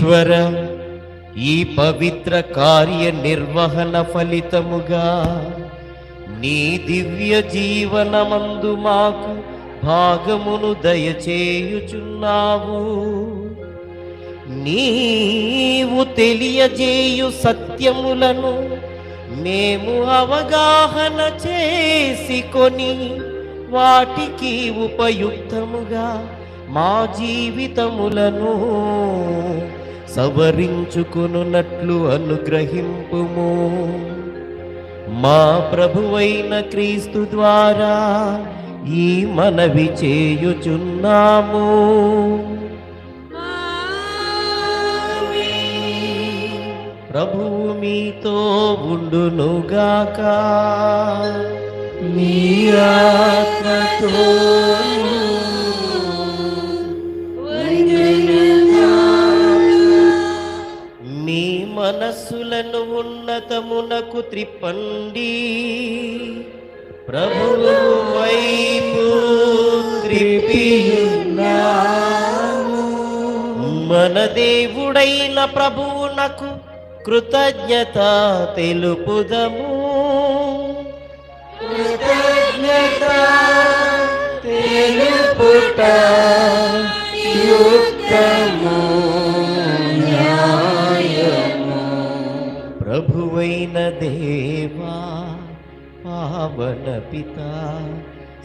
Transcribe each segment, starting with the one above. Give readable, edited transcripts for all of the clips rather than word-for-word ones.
సర్వేశ్వర, ఈ పవిత్ర కార్య నిర్వహణ ఫలితముగా నీ దివ్య జీవనమందు మాకు భాగమును దయచేయుచున్నావు. నీవు తెలియజేయు సత్యములను మేము అవగాహన చేసుకొని వాటికి ఉపయుక్తముగా మా జీవితములను సవరించుకొనున్నట్లు అనుగ్రహింపుము. మా ప్రభువైన క్రీస్తు ద్వారా ఈ మనవి చేయుచున్నాము. ప్రభువు మీతో ఉండునుగాక. మీ ఆత్మతో మీ మనస్సులను ఉన్నతమునకు త్రిప్పండి. ప్రభువు వైపు త్రిప్పియున్నాము. మన దేవుడైన ప్రభువునకు కృతజ్ఞత తెలుపుదము. కృతజ్ఞత తెలుపుట యుక్తము న్యాయము. ప్రభువైన దేవా, పావన పిత,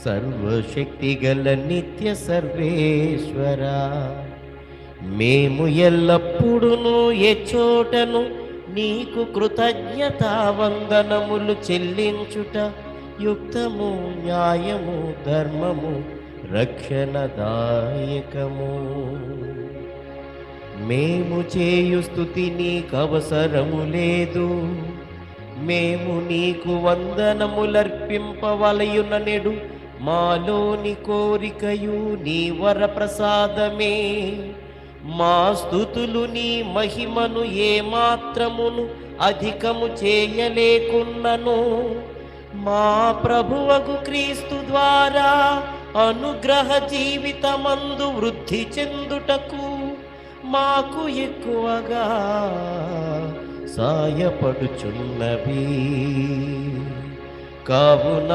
సర్వశక్తిగల నిత్య సర్వేశ్వర, మేము ఎల్లప్పుడూ ఎచ్చోటను నీకు కృతజ్ఞతా వందనములు చెల్లించుట యుక్తము, న్యాయము, ధర్మము, రక్షణదాయకము. మేము చేయు స్తుతి నీకు అవసరము లేదు. మేము నీకు వందనములర్పింపవలయుననెడు మాలోని కోరికయు నీ వరప్రసాదమే. మా స్తుతులు నీ మహిమను ఏమాత్రమును అధికము చేయలేకున్నను మా ప్రభువగు క్రీస్తు ద్వారా అనుగ్రహ జీవితమందు వృద్ధి చెందుటకు మాకు ఎక్కువగా సాయపడుచున్నవి. కావున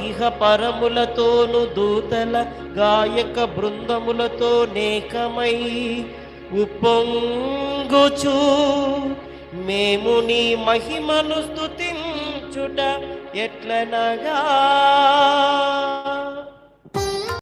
ఇహ పరములతోను దూతల గాయక బృందములతో నేకమై ఉప్పొంగుచు మేము నీ మహిమను స్తుతించుట ఎట్లనగా